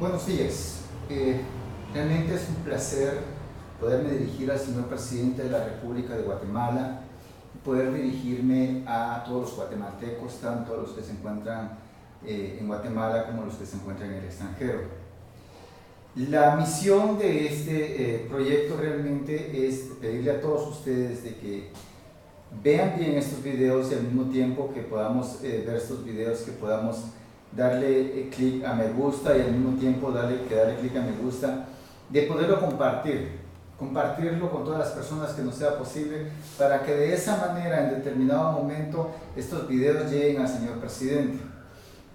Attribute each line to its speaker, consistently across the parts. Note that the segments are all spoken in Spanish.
Speaker 1: Buenos días. Realmente es un placer poderme dirigir al señor presidente de la República de Guatemala y poder dirigirme a todos los guatemaltecos, tanto a los que se encuentran en Guatemala como a los que se encuentran en el extranjero. La misión de este proyecto realmente es pedirle a todos ustedes de que vean bien estos videos y al mismo tiempo que podamos ver estos videos, que podamos darle clic a me gusta y al mismo tiempo darle clic a me gusta, de poderlo compartirlo con todas las personas que nos sea posible, para que de esa manera en determinado momento estos videos lleguen al señor presidente.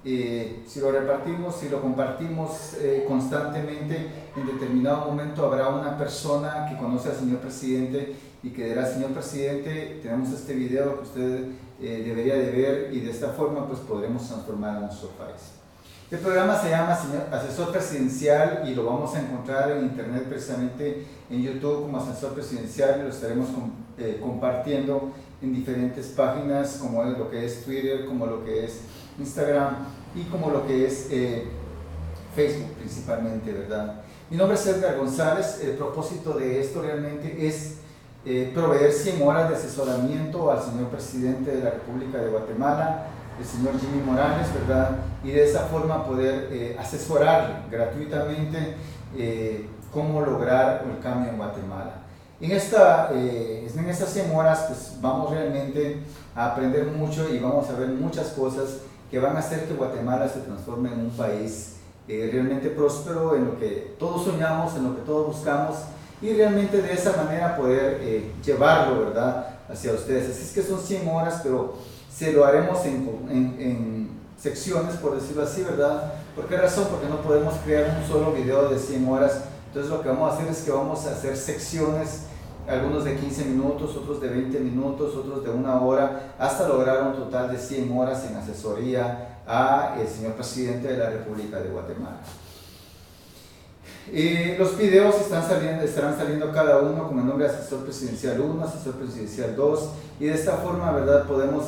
Speaker 1: Si lo repartimos, si lo compartimos constantemente, en determinado momento habrá una persona que conoce al señor presidente y que dirá: señor presidente, tenemos este video que usted debería de ver, y de esta forma pues podremos transformar a nuestro país. El programa se llama Asesor Presidencial y lo vamos a encontrar en internet, precisamente en YouTube como Asesor Presidencial, y lo estaremos compartiendo en diferentes páginas, como es lo que es Twitter, como lo que es Instagram y como lo que es Facebook principalmente, ¿verdad? Mi nombre es Edgar González. El propósito de esto realmente es proveer 100 horas de asesoramiento al señor presidente de la República de Guatemala, el señor Jimmy Morales, ¿verdad? Y de esa forma poder asesorarle gratuitamente cómo lograr el cambio en Guatemala. En estas 100 horas pues vamos realmente a aprender mucho y vamos a ver muchas cosas que van a hacer que Guatemala se transforme en un país realmente próspero, en lo que todos soñamos, en lo que todos buscamos, y realmente de esa manera poder llevarlo, ¿verdad?, hacia ustedes. Así es que son 100 horas, pero se lo haremos en secciones, por decirlo así, ¿verdad? ¿Por qué razón? Porque no podemos crear un solo video de 100 horas. Entonces lo que vamos a hacer es que vamos a hacer secciones, algunos de 15 minutos, otros de 20 minutos, otros de 1 hora, hasta lograr un total de 100 horas en asesoría al señor presidente de la República de Guatemala. Los videos estarán saliendo cada uno con el nombre de Asesor Presidencial 1, Asesor Presidencial 2, y de esta forma, ¿verdad?, podemos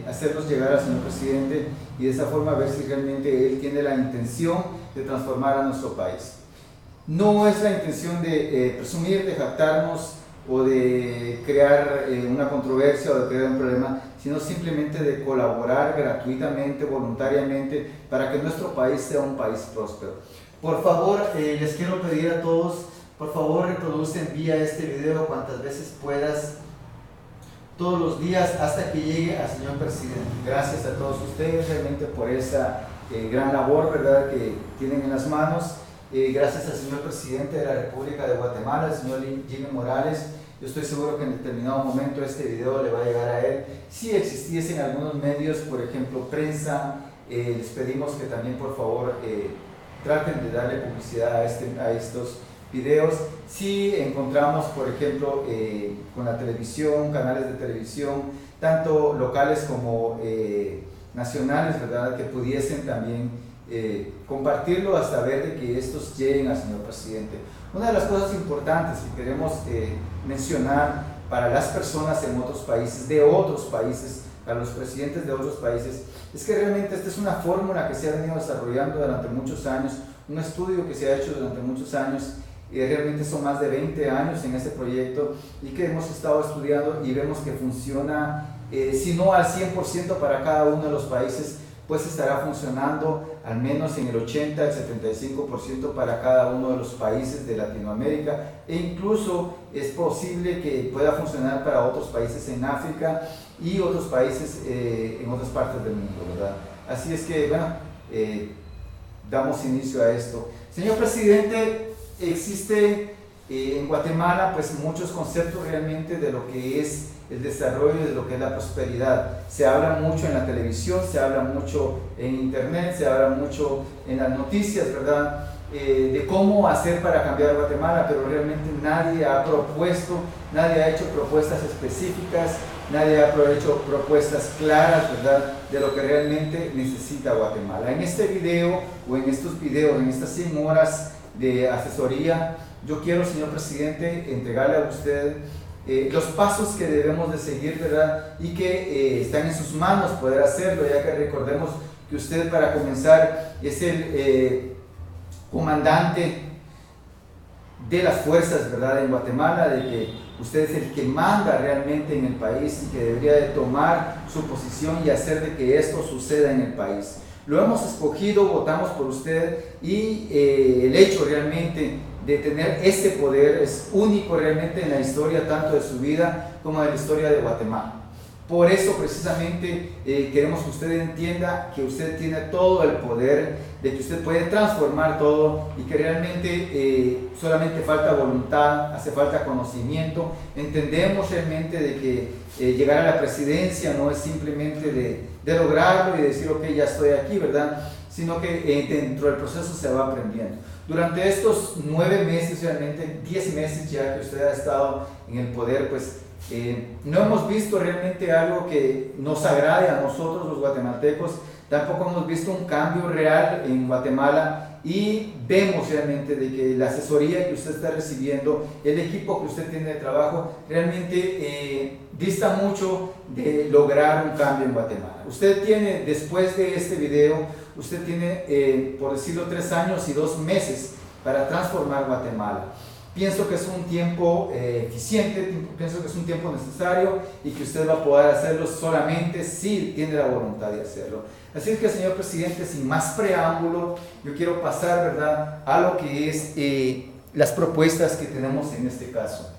Speaker 1: hacerlos llegar al señor presidente y de esa forma ver si realmente él tiene la intención de transformar a nuestro país. No es la intención de presumir, de jactarnos o de crear una controversia o de crear un problema, sino simplemente de colaborar gratuitamente, voluntariamente, para que nuestro país sea un país próspero. Por favor, les quiero pedir a todos, por favor, reproduce, envía este video cuantas veces puedas, todos los días, hasta que llegue al señor presidente. Gracias a todos ustedes realmente por esa gran labor, ¿verdad?, que tienen en las manos. Gracias al señor presidente de la República de Guatemala, el señor Jimmy Morales. Yo estoy seguro que en determinado momento este video le va a llegar a él. Si existiesen algunos medios, por ejemplo prensa, les pedimos que también por favor traten de darle publicidad a estos videos. Si encontramos, por ejemplo, con la televisión, canales de televisión, tanto locales como nacionales, ¿verdad?, que pudiesen también compartirlo hasta ver de que estos lleguen al señor presidente. Una de las cosas importantes que queremos mencionar para las personas en otros países, para los presidentes de otros países, es que realmente esta es una fórmula que se ha venido desarrollando durante muchos años, un estudio que se ha hecho durante muchos años, realmente son más de 20 años en este proyecto, y que hemos estado estudiando y vemos que funciona, si no al 100% para cada uno de los países, pues estará funcionando al menos en el 80, el 75% para cada uno de los países de Latinoamérica, e incluso es posible que pueda funcionar para otros países en África y otros países en otras partes del mundo, ¿verdad? Así es que, bueno, damos inicio a esto. Señor presidente, existe en Guatemala pues muchos conceptos realmente de lo que es el desarrollo, de lo que es la prosperidad. Se habla mucho en la televisión, se habla mucho en internet, se habla mucho en las noticias, ¿verdad?, de cómo hacer para cambiar Guatemala, pero realmente nadie ha hecho propuestas específicas, nadie ha hecho propuestas claras, ¿verdad?, de lo que realmente necesita Guatemala. En este video, o en estos videos, en estas 100 horas de asesoría, yo quiero, señor presidente, entregarle a usted los pasos que debemos de seguir, ¿verdad?, y que están en sus manos poder hacerlo, ya que recordemos que usted, para comenzar, es el comandante de las fuerzas, ¿verdad?, en Guatemala, de que usted es el que manda realmente en el país y que debería de tomar su posición y hacer de que esto suceda en el país. Lo hemos escogido, votamos por usted y el hecho realmente de tener este poder es único realmente en la historia tanto de su vida como de la historia de Guatemala. Por eso precisamente queremos que usted entienda que usted tiene todo el poder, de que usted puede transformar todo y que realmente solamente falta voluntad, hace falta conocimiento. Entendemos realmente de que llegar a la presidencia no es simplemente de lograrlo y decir, ok, ya estoy aquí, ¿verdad? Sino que dentro del proceso se va aprendiendo. Durante estos 9 meses, realmente 10 meses ya que usted ha estado en el poder, pues no hemos visto realmente algo que nos agrade a nosotros los guatemaltecos, tampoco hemos visto un cambio real en Guatemala y vemos realmente de que la asesoría que usted está recibiendo, el equipo que usted tiene de trabajo, realmente dista mucho de lograr un cambio en Guatemala. Usted tiene, después de este video, usted tiene, por decirlo, 3 años y 2 meses para transformar Guatemala. Pienso que es un tiempo eficiente, pienso que es un tiempo necesario y que usted va a poder hacerlo solamente si tiene la voluntad de hacerlo. Así es que, señor presidente, sin más preámbulo, yo quiero pasar, ¿verdad?, a lo que es las propuestas que tenemos en este caso.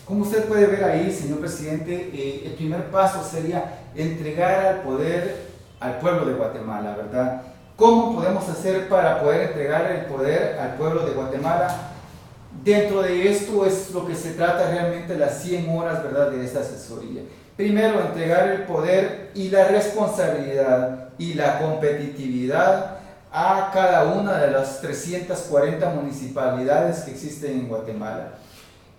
Speaker 1: Como usted puede ver ahí, señor presidente, el primer paso sería entregar al poder al pueblo de Guatemala, ¿verdad? ¿Cómo podemos hacer para poder entregar el poder al pueblo de Guatemala? Dentro de esto es lo que se trata realmente las 100 horas, ¿verdad?, de esta asesoría. Primero, entregar el poder y la responsabilidad y la competitividad a cada una de las 340 municipalidades que existen en Guatemala.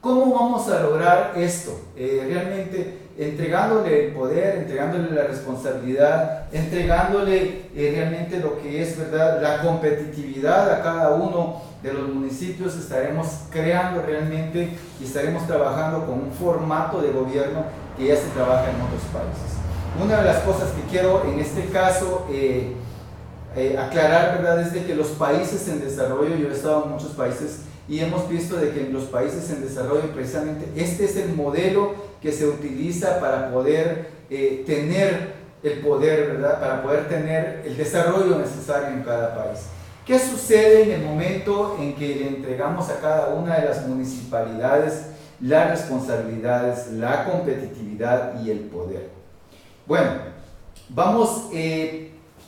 Speaker 1: ¿Cómo vamos a lograr esto? Realmente entregándole el poder, entregándole la responsabilidad, entregándole realmente lo que es, ¿verdad?, la competitividad a cada uno de los municipios. Estaremos creando realmente y estaremos trabajando con un formato de gobierno que ya se trabaja en otros países. Una de las cosas que quiero en este caso aclarar, ¿verdad?, es de que los países en desarrollo, yo he estado en muchos países y hemos visto de que en los países en desarrollo precisamente este es el modelo que se utiliza para poder tener el poder, ¿verdad?, para poder tener el desarrollo necesario en cada país. ¿Qué sucede en el momento en que le entregamos a cada una de las municipalidades las responsabilidades, la competitividad y el poder? Bueno, vamos,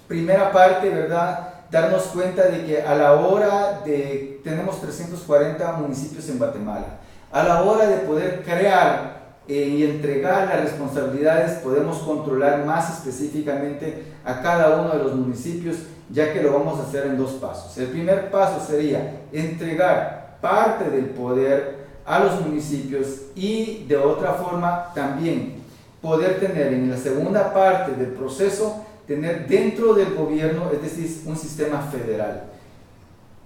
Speaker 1: primera parte, ¿verdad?, darnos cuenta de que a la hora de, tenemos 340 municipios en Guatemala, a la hora de poder crear y entregar las responsabilidades, podemos controlar más específicamente a cada uno de los municipios, ya que lo vamos a hacer en 2 pasos. El primer paso sería entregar parte del poder a los municipios y de otra forma también poder tener en la segunda parte del proceso tener dentro del gobierno, es decir, un sistema federal.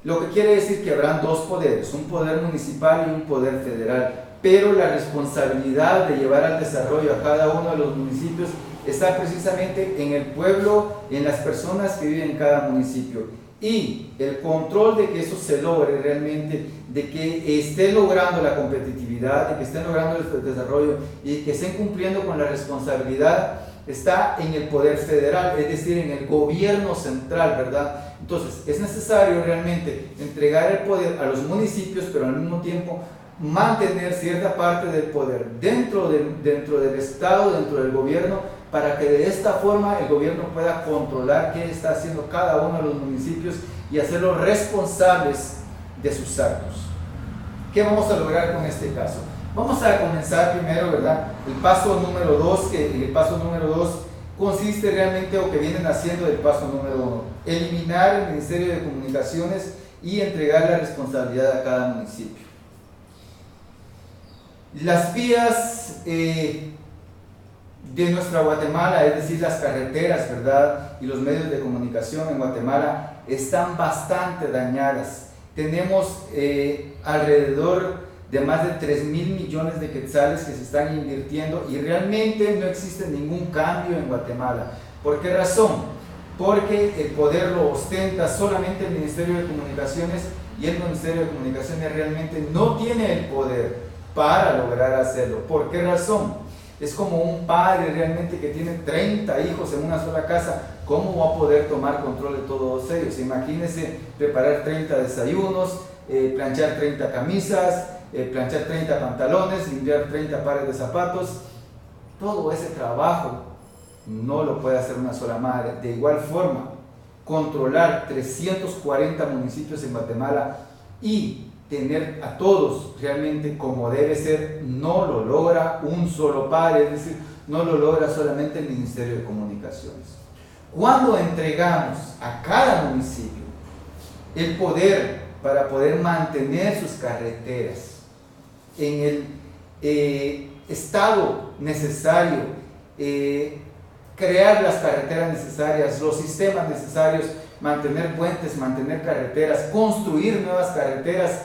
Speaker 1: Lo que quiere decir que habrán 2 poderes, un poder municipal y un poder federal, pero la responsabilidad de llevar al desarrollo a cada uno de los municipios está precisamente en el pueblo, en las personas que viven en cada municipio. Y el control de que eso se logre realmente, de que esté logrando la competitividad, de que estén logrando el desarrollo y que estén cumpliendo con la responsabilidad, está en el poder federal, es decir, en el gobierno central, ¿verdad? Entonces, es necesario realmente entregar el poder a los municipios, pero al mismo tiempo mantener cierta parte del poder dentro del Estado, dentro del gobierno, para que de esta forma el gobierno pueda controlar qué está haciendo cada uno de los municipios y hacerlos responsables de sus actos. ¿Qué vamos a lograr con este caso? Vamos a comenzar primero, ¿verdad? El paso número 2, que el paso número 2 consiste realmente, o que vienen haciendo del paso número 1, eliminar el Ministerio de Comunicaciones y entregar la responsabilidad a cada municipio. Las vías de nuestra Guatemala, es decir, las carreteras, ¿verdad?, y los medios de comunicación en Guatemala están bastante dañadas. Tenemos alrededor de más de 3,000 millones de quetzales que se están invirtiendo y realmente no existe ningún cambio en Guatemala. ¿Por qué razón? Porque el poder lo ostenta solamente el Ministerio de Comunicaciones y el Ministerio de Comunicaciones realmente no tiene el poder para lograr hacerlo. ¿Por qué razón? Es como un padre realmente que tiene 30 hijos en una sola casa. ¿Cómo va a poder tomar control de todos ellos? Imagínense preparar 30 desayunos, planchar 30 camisas, planchar 30 pantalones, limpiar 30 pares de zapatos. Todo ese trabajo no lo puede hacer una sola madre. De igual forma, controlar 340 municipios en Guatemala y tener a todos realmente como debe ser, no lo logra un solo padre, es decir, no lo logra solamente el Ministerio de Comunicaciones. Cuando entregamos a cada municipio el poder para poder mantener sus carreteras en el estado necesario, crear las carreteras necesarias, los sistemas necesarios, mantener puentes, mantener carreteras, construir nuevas carreteras,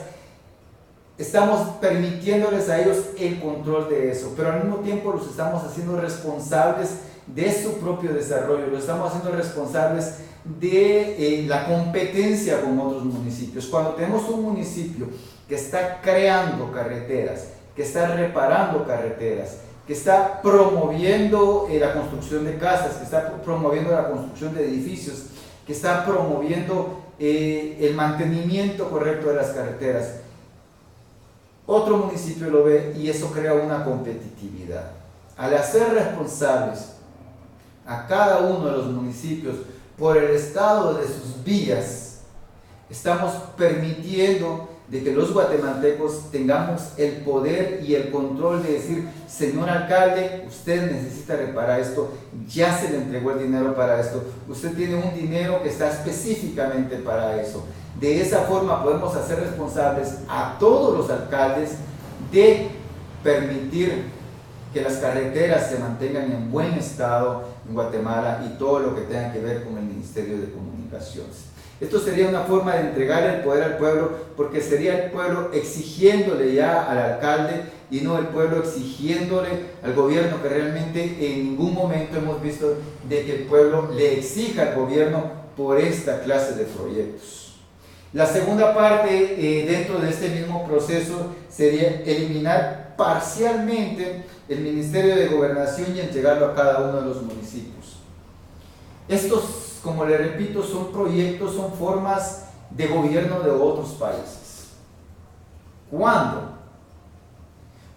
Speaker 1: estamos permitiéndoles a ellos el control de eso, pero al mismo tiempo los estamos haciendo responsables de su propio desarrollo, los estamos haciendo responsables de la competencia con otros municipios. Cuando tenemos un municipio que está creando carreteras, que está reparando carreteras, que está promoviendo la construcción de casas, que está promoviendo la construcción de edificios, que está promoviendo el mantenimiento correcto de las carreteras, otro municipio lo ve y eso crea una competitividad. Al hacer responsables a cada uno de los municipios por el estado de sus vías, estamos permitiendo de que los guatemaltecos tengamos el poder y el control de decir: señor alcalde, usted necesita reparar esto, ya se le entregó el dinero para esto, usted tiene un dinero que está específicamente para eso. De esa forma podemos hacer responsables a todos los alcaldes de permitir que las carreteras se mantengan en buen estado en Guatemala y todo lo que tenga que ver con el Ministerio de Comunicaciones. Esto sería una forma de entregar el poder al pueblo, porque sería el pueblo exigiéndole ya al alcalde y no el pueblo exigiéndole al gobierno, que realmente en ningún momento hemos visto de que el pueblo le exija al gobierno por esta clase de proyectos. La segunda parte dentro de este mismo proceso sería eliminar parcialmente el Ministerio de Gobernación y entregarlo a cada uno de los municipios. Estos, como le repito, son proyectos, son formas de gobierno de otros países. Cuando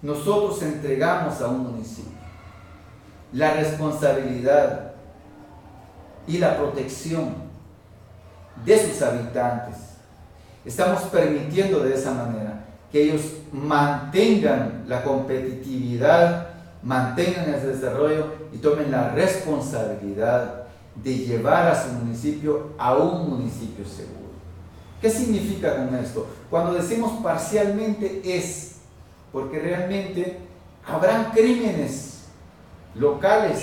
Speaker 1: nosotros entregamos a un municipio la responsabilidad y la protección de sus habitantes, estamos permitiendo de esa manera que ellos mantengan la competitividad, mantengan el desarrollo y tomen la responsabilidad de llevar a su municipio a un municipio seguro. ¿Qué significa con esto? Cuando decimos parcialmente es porque realmente habrán crímenes locales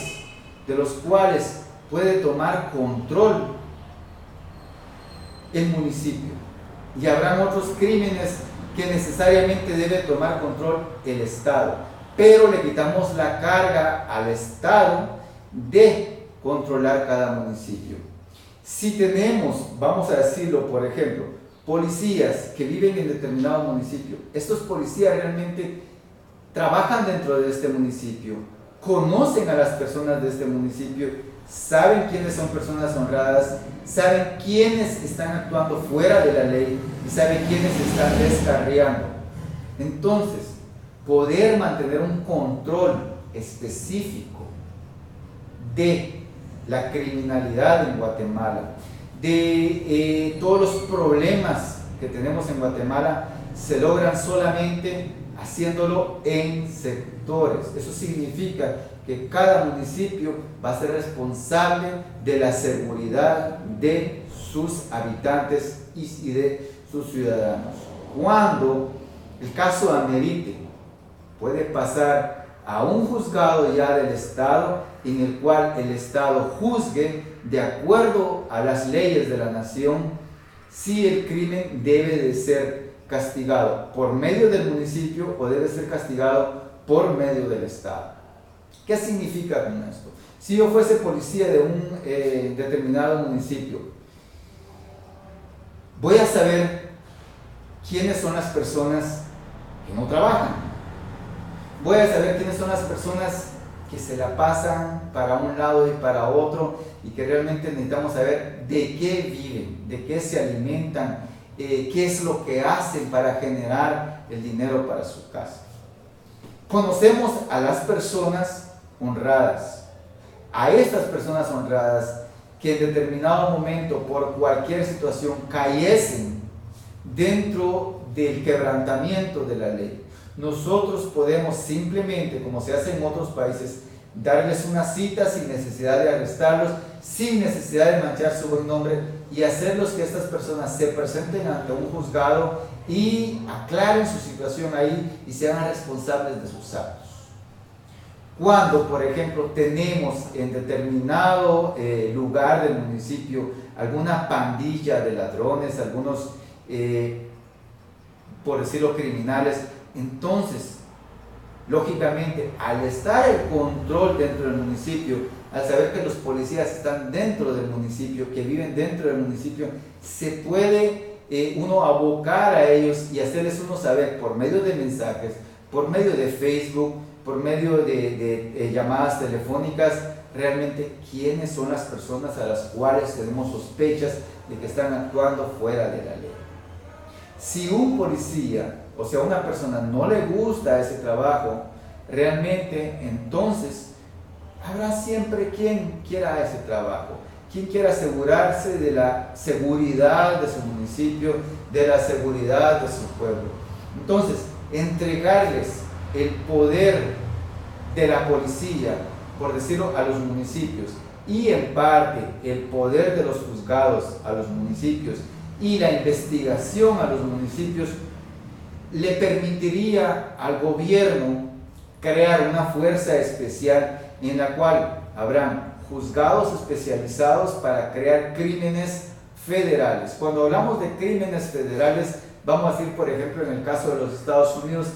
Speaker 1: de los cuales puede tomar control el municipio y habrán otros crímenes que necesariamente debe tomar control el Estado, pero le quitamos la carga al Estado de controlar cada municipio. Si tenemos, vamos a decirlo, por ejemplo, policías que viven en determinado municipio, estos policías realmente trabajan dentro de este municipio, conocen a las personas de este municipio, saben quiénes son personas honradas, saben quiénes están actuando fuera de la ley y saben quiénes están descarriando. Entonces, poder mantener un control específico de la criminalidad en Guatemala, de todos los problemas que tenemos en Guatemala, se logran solamente haciéndolo en sectores. Eso significa que cada municipio va a ser responsable de la seguridad de sus habitantes y de sus ciudadanos. Cuando el caso amerite, puede pasar a un juzgado ya del Estado, en el cual el Estado juzgue de acuerdo a las leyes de la nación si el crimen debe de ser castigado por medio del municipio o debe ser castigado por medio del Estado. ¿Qué significa con esto? Si yo fuese policía de un determinado municipio, voy a saber quiénes son las personas que no trabajan. Voy a saber quiénes son las personas que se la pasan para un lado y para otro y que realmente necesitamos saber de qué viven, de qué se alimentan, qué es lo que hacen para generar el dinero para su casa. Conocemos a las personas honradas, a estas personas honradas que en determinado momento por cualquier situación cayesen dentro del quebrantamiento de la ley. Nosotros podemos simplemente, como se hace en otros países, darles una cita sin necesidad de arrestarlos, sin necesidad de manchar su buen nombre y hacerlos que estas personas se presenten ante un juzgado y aclaren su situación ahí y sean responsables de sus actos. Cuando, por ejemplo, tenemos en determinado lugar del municipio alguna pandilla de ladrones, algunos, por decirlo, criminales, entonces, lógicamente, al estar el control dentro del municipio, al saber que los policías están dentro del municipio, que viven dentro del municipio, se puede uno abocar a ellos y hacerles uno saber por medio de mensajes, por medio de Facebook, por medio de llamadas telefónicas, realmente quiénes son las personas a las cuales tenemos sospechas de que están actuando fuera de la ley. Si un policía, o sea, una persona no le gusta ese trabajo, realmente entonces habrá siempre quien quiera ese trabajo, quien quiera asegurarse de la seguridad de su municipio, de la seguridad de su pueblo. Entonces, entregarles el poder de la policía, por decirlo, a los municipios y en parte el poder de los juzgados a los municipios y la investigación a los municipios, le permitiría al gobierno crear una fuerza especial en la cual habrán juzgados especializados para crear crímenes federales. Cuando hablamos de crímenes federales, vamos a decir, por ejemplo, en el caso de los Estados Unidos,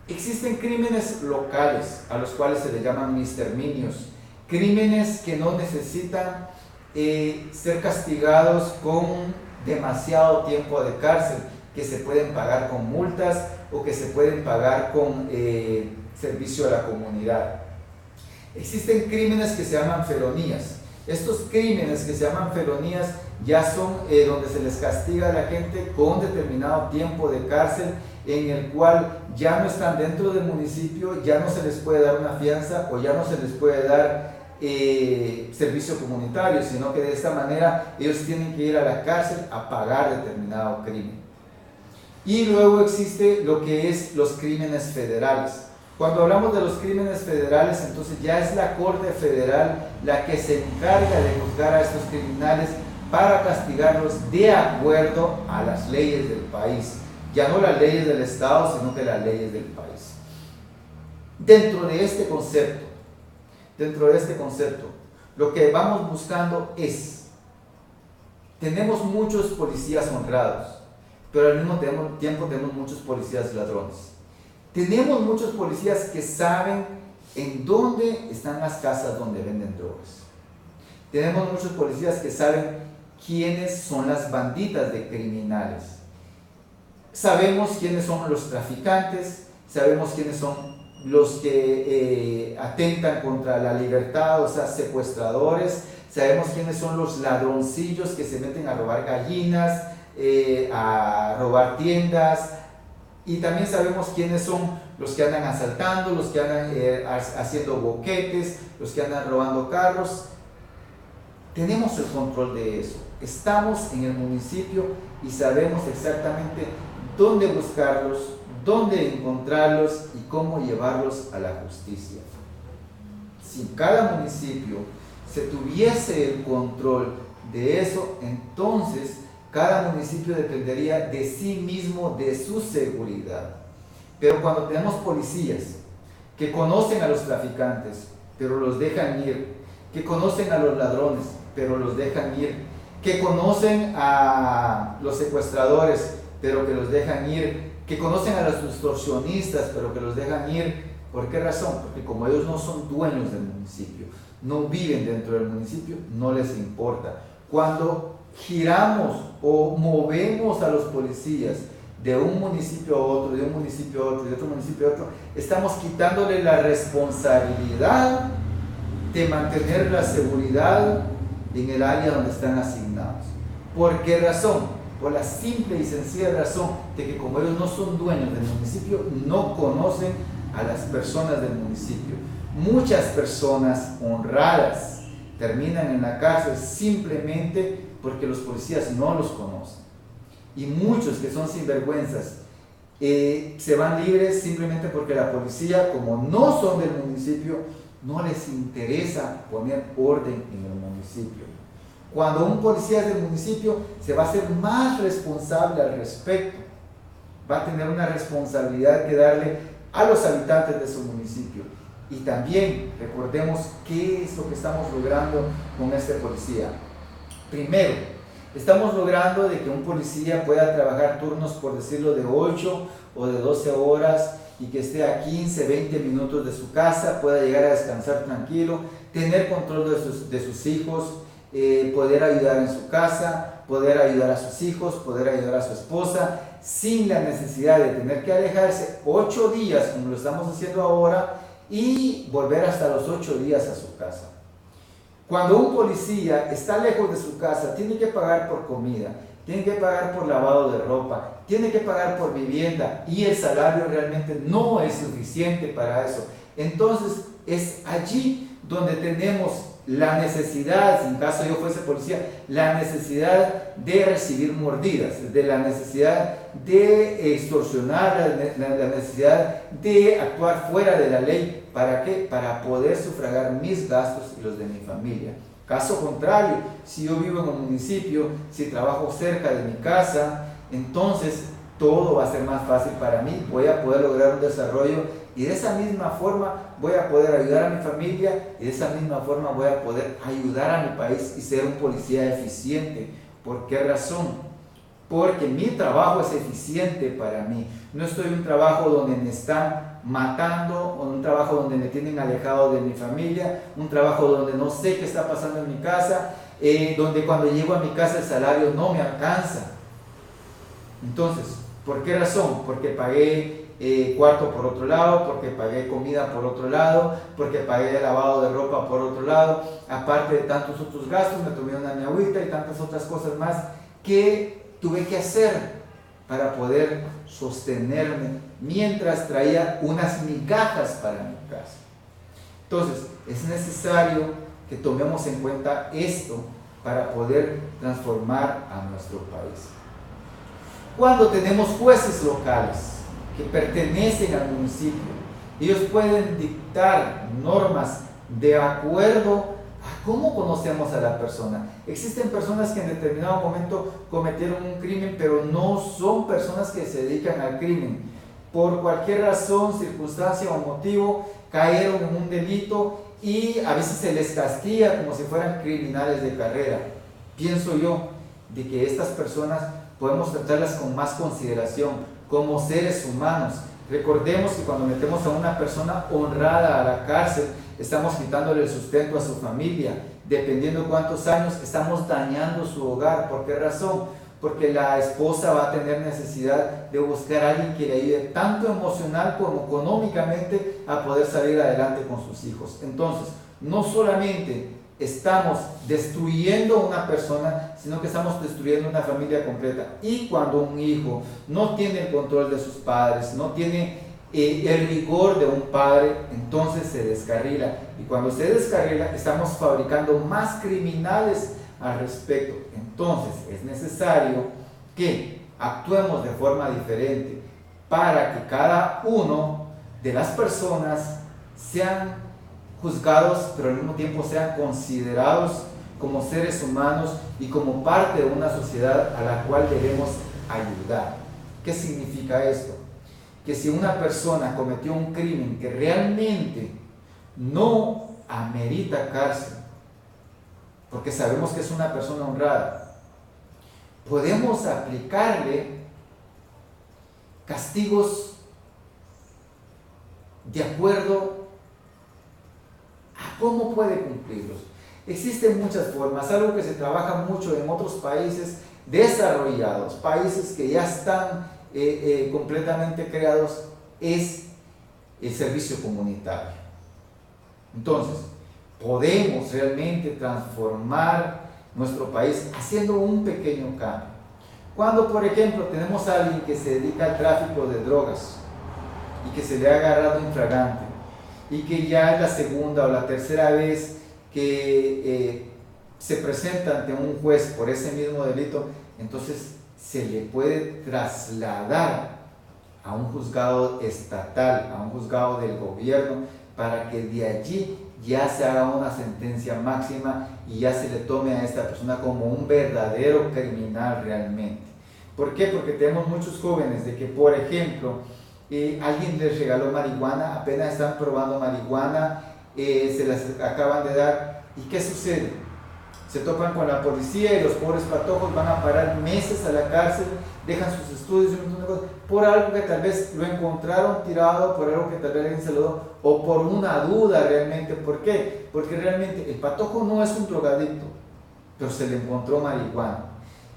Speaker 1: existen crímenes locales a los cuales se le llaman misdemeanors, crímenes que no necesitan ser castigados con demasiado tiempo de cárcel, que se pueden pagar con multas o que se pueden pagar con servicio a la comunidad. Existen crímenes que se llaman felonías. Estos crímenes que se llaman felonías ya son donde se les castiga a la gente con determinado tiempo de cárcel, en el cual ya no están dentro del municipio, ya no se les puede dar una fianza o ya no se les puede dar servicio comunitario, sino que de esta manera ellos tienen que ir a la cárcel a pagar determinado crimen. Y luego existe lo que es los crímenes federales. Cuando hablamos de los crímenes federales, entonces ya es la Corte Federal la que se encarga de juzgar a estos criminales para castigarlos de acuerdo a las leyes del país. Ya no las leyes del Estado, sino que las leyes del país. Dentro de este concepto, lo que vamos buscando es, tenemos muchos policías honrados, pero al mismo tiempo tenemos muchos policías ladrones. Tenemos muchos policías que saben en dónde están las casas donde venden drogas. Tenemos muchos policías que saben quiénes son las banditas de criminales. Sabemos quiénes son los traficantes, sabemos quiénes son los que atentan contra la libertad, o sea, secuestradores. Sabemos quiénes son los ladroncillos que se meten a robar gallinas, a robar tiendas. Y también sabemos quiénes son los que andan asaltando, los que andan haciendo boquetes, los que andan robando carros. Tenemos el control de eso. Estamos en el municipio y sabemos exactamente dónde buscarlos, dónde encontrarlos y cómo llevarlos a la justicia. Si cada municipio se tuviese el control de eso, entonces cada municipio dependería de sí mismo, de su seguridad. Pero cuando tenemos policías que conocen a los traficantes, pero los dejan ir, que conocen a los ladrones, pero los dejan ir, que conocen a los secuestradores, pero que los dejan ir, que conocen a los extorsionistas, pero que los dejan ir. ¿Por qué razón? Porque como ellos no son dueños del municipio, no viven dentro del municipio, no les importa. Cuando giramos o movemos a los policías de un municipio a otro, de un municipio a otro, de otro municipio a otro, estamos quitándole la responsabilidad de mantener la seguridad en el área donde están asignados. ¿Por qué razón? Por la simple y sencilla razón de que como ellos no son dueños del municipio, no conocen a las personas del municipio. Muchas personas honradas terminan en la cárcel simplemente porque los policías no los conocen. Y muchos que son sinvergüenzas se van libres simplemente porque la policía, como no son del municipio, no les interesa poner orden en el municipio. Cuando un policía es del municipio, se va a hacer más responsable al respecto. Va a tener una responsabilidad que darle a los habitantes de su municipio. Y también recordemos qué es lo que estamos logrando con este policía. Primero, estamos logrando de que un policía pueda trabajar turnos, por decirlo, de 8 o de 12 horas y que esté a 15, 20 minutos de su casa, pueda llegar a descansar tranquilo, tener control de sus hijos, poder ayudar en su casa, poder ayudar a sus hijos, poder ayudar a su esposa, sin la necesidad de tener que alejarse 8 días, como lo estamos haciendo ahora, y volver hasta los 8 días a su casa. Cuando un policía está lejos de su casa, tiene que pagar por comida, tiene que pagar por lavado de ropa, tiene que pagar por vivienda y el salario realmente no es suficiente para eso. Entonces es allí donde tenemos la necesidad, si en caso yo fuese policía, la necesidad de recibir mordidas, de la necesidad de extorsionar, la necesidad de actuar fuera de la ley. ¿Para qué? Para poder sufragar mis gastos y los de mi familia. Caso contrario, si yo vivo en un municipio, si trabajo cerca de mi casa, entonces todo va a ser más fácil para mí, voy a poder lograr un desarrollo y de esa misma forma voy a poder ayudar a mi familia y de esa misma forma voy a poder ayudar a mi país y ser un policía eficiente. ¿Por qué razón? Porque mi trabajo es eficiente para mí. No estoy en un trabajo donde me están matando, o en un trabajo donde me tienen alejado de mi familia, un trabajo donde no sé qué está pasando en mi casa, donde cuando llego a mi casa el salario no me alcanza. Entonces, ¿por qué razón? Porque pagué cuarto por otro lado, porque pagué comida por otro lado, porque pagué lavado de ropa por otro lado, aparte de tantos otros gastos, me tomé una mi agüita y tantas otras cosas más que tuve que hacer para poder sostenerme mientras traía unas migajas para mi casa. Entonces, es necesario que tomemos en cuenta esto para poder transformar a nuestro país. Cuando tenemos jueces locales que pertenecen al municipio, ellos pueden dictar normas de acuerdo a cómo conocemos a la persona. Existen personas que en determinado momento cometieron un crimen, pero no son personas que se dedican al crimen. Por cualquier razón, circunstancia o motivo, cayeron en un delito y a veces se les castiga como si fueran criminales de carrera. Pienso yo de que estas personas podemos tratarlas con más consideración, como seres humanos. Recordemos que cuando metemos a una persona honrada a la cárcel, estamos quitándole el sustento a su familia. Dependiendo cuántos años, estamos dañando su hogar. ¿Por qué razón? Porque la esposa va a tener necesidad de buscar a alguien que le ayude tanto emocional como económicamente a poder salir adelante con sus hijos. Entonces, no solamente estamos destruyendo una persona, sino que estamos destruyendo una familia completa. Y cuando un hijo no tiene el control de sus padres, no tiene el rigor de un padre, entonces se descarrila. Y cuando se descarrila, estamos fabricando más criminales al respecto. Entonces es necesario que actuemos de forma diferente para que cada uno de las personas sean juzgados, pero al mismo tiempo sean considerados como seres humanos y como parte de una sociedad a la cual debemos ayudar. ¿Qué significa esto? Que si una persona cometió un crimen que realmente no amerita cárcel, porque sabemos que es una persona honrada, podemos aplicarle castigos de acuerdo a cómo puede cumplirlos. Existen muchas formas, algo que se trabaja mucho en otros países desarrollados, países que ya están completamente creados, es el servicio comunitario. Entonces, podemos realmente transformar nuestro país haciendo un pequeño cambio. Cuando, por ejemplo, tenemos a alguien que se dedica al tráfico de drogas y que se le ha agarrado infragante y que ya es la segunda o la tercera vez que se presenta ante un juez por ese mismo delito, entonces se le puede trasladar a un juzgado estatal, a un juzgado del gobierno, para que de allí ya se haga una sentencia máxima y ya se le tome a esta persona como un verdadero criminal realmente. ¿Por qué? Porque tenemos muchos jóvenes de que, por ejemplo, alguien les regaló marihuana, apenas están probando marihuana, se las acaban de dar, ¿y qué sucede? Se topan con la policía y los pobres patojos van a parar meses a la cárcel, dejan sus estudios por algo que tal vez lo encontraron tirado, por algo que tal vez alguien se lo dio, o por una duda realmente. ¿Por qué? Porque realmente el patojo no es un drogadicto, pero se le encontró marihuana.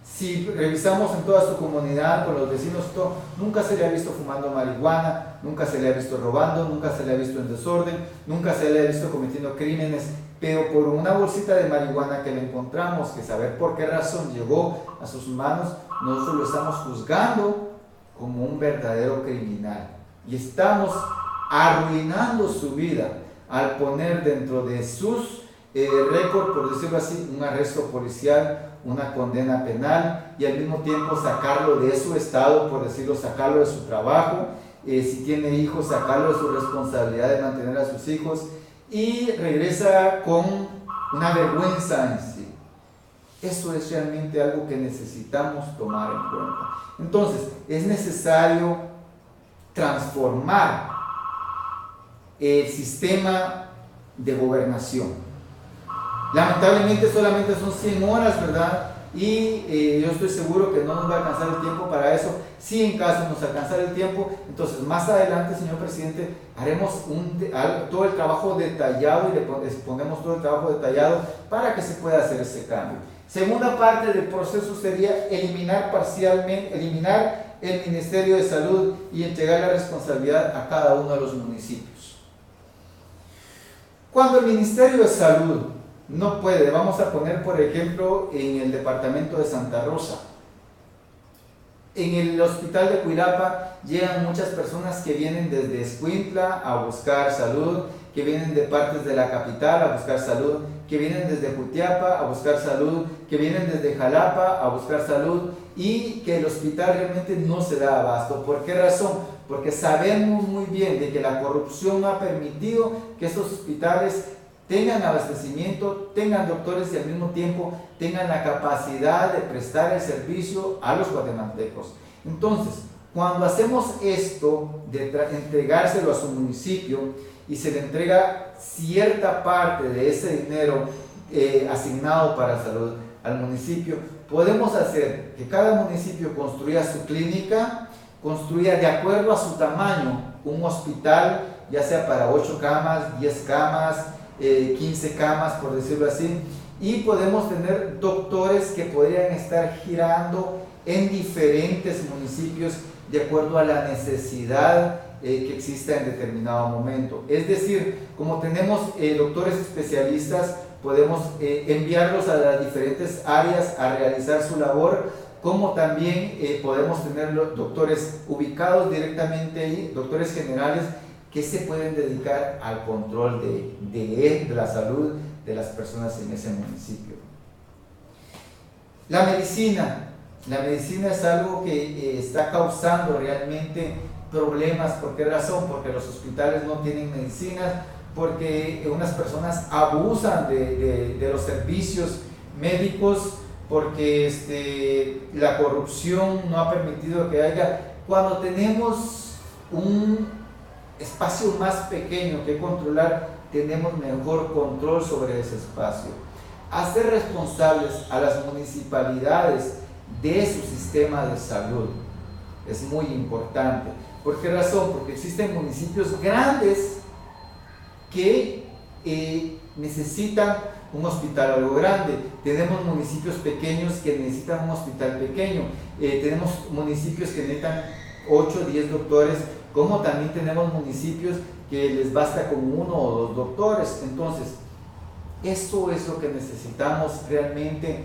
Speaker 1: Si revisamos en toda su comunidad, con los vecinos, todo, nunca se le ha visto fumando marihuana, nunca se le ha visto robando, nunca se le ha visto en desorden, nunca se le ha visto cometiendo crímenes, pero por una bolsita de marihuana que le encontramos, que saber por qué razón llegó a sus manos, nosotros lo estamos juzgando como un verdadero criminal y estamos arruinando su vida al poner dentro de sus récord, por decirlo así, un arresto policial, una condena penal y al mismo tiempo sacarlo de su estado, por decirlo, sacarlo de su trabajo, si tiene hijos, sacarlo de su responsabilidad de mantener a sus hijos, y regresa con una vergüenza en sí. Eso es realmente algo que necesitamos tomar en cuenta. Entonces, es necesario transformar el sistema de gobernación. Lamentablemente solamente son 100 horas, ¿verdad? Y yo estoy seguro que no nos va a alcanzar el tiempo para eso. Si en caso nos alcanzara el tiempo, entonces más adelante, señor presidente, haremos todo el trabajo detallado y le exponemos todo el trabajo detallado para que se pueda hacer ese cambio. Segunda parte del proceso sería eliminar el Ministerio de Salud y entregar la responsabilidad a cada uno de los municipios. Cuando el Ministerio de Salud no puede, vamos a poner por ejemplo en el departamento de Santa Rosa, en el hospital de Cuilapa llegan muchas personas que vienen desde Escuintla a buscar salud, que vienen de partes de la capital a buscar salud, que vienen desde Jutiapa a buscar salud, que vienen desde Jalapa a buscar salud, y que el hospital realmente no se da abasto. ¿Por qué razón? Porque sabemos muy bien de que la corrupción no ha permitido que estos hospitales tengan abastecimiento, tengan doctores y al mismo tiempo tengan la capacidad de prestar el servicio a los guatemaltecos. Entonces, cuando hacemos esto de entregárselo a su municipio y se le entrega cierta parte de ese dinero asignado para salud al municipio, podemos hacer que cada municipio construya su clínica, construya de acuerdo a su tamaño un hospital, ya sea para 8 camas, 10 camas, 15 camas, por decirlo así, y podemos tener doctores que podrían estar girando en diferentes municipios de acuerdo a la necesidad que exista en determinado momento. Es decir, como tenemos doctores especialistas, podemos enviarlos a las diferentes áreas a realizar su labor como también podemos tener los doctores ubicados directamente ahí, doctores generales que se pueden dedicar al control de la salud de las personas en ese municipio. La medicina es algo que está causando realmente problemas. ¿Por qué razón? Porque los hospitales no tienen medicinas, porque unas personas abusan de los servicios médicos, porque la corrupción no ha permitido que haya. Cuando tenemos un espacio más pequeño que controlar, tenemos mejor control sobre ese espacio. Hacer responsables a las municipalidades de su sistema de salud es muy importante. ¿Por qué razón? Porque existen municipios grandes que necesitan un hospital algo grande. Tenemos municipios pequeños que necesitan un hospital pequeño. Tenemos municipios que necesitan 8 o 10 doctores, como también tenemos municipios que les basta con 1 o 2 doctores. Entonces, esto es lo que necesitamos realmente,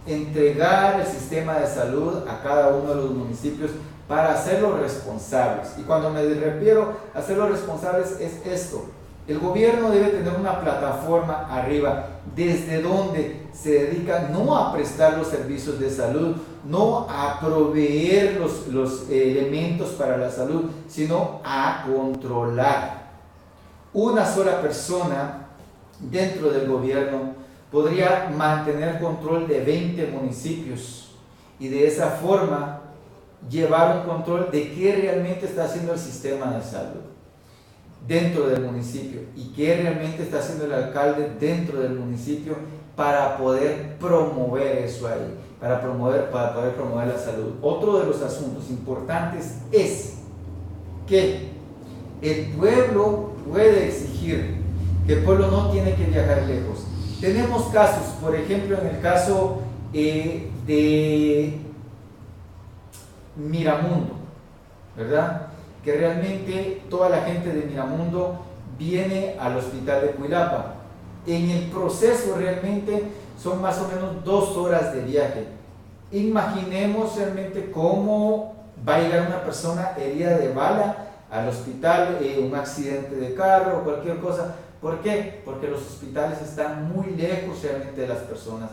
Speaker 1: entregar el sistema de salud a cada uno de los municipios para hacerlos responsables. Y cuando me refiero a hacerlos responsables es esto: el gobierno debe tener una plataforma arriba desde donde se dedica no a prestar los servicios de salud, no a proveer los elementos para la salud, sino a controlar. Una sola persona dentro del gobierno podría mantener control de 20 municipios y de esa forma llevar un control de qué realmente está haciendo el sistema de salud dentro del municipio y qué realmente está haciendo el alcalde dentro del municipio para poder promover eso ahí, para poder promover la salud. Otro de los asuntos importantes es que el pueblo puede exigir, que el pueblo no tiene que viajar lejos. Tenemos casos, por ejemplo, en el caso de Miramundo, ¿verdad? Que realmente toda la gente de Miramundo viene al hospital de Cuilapa. En el proceso realmente son más o menos 2 horas de viaje. Imaginemos realmente cómo va a llegar una persona herida de bala al hospital, un accidente de carro o cualquier cosa. ¿Por qué? Porque los hospitales están muy lejos realmente de las personas.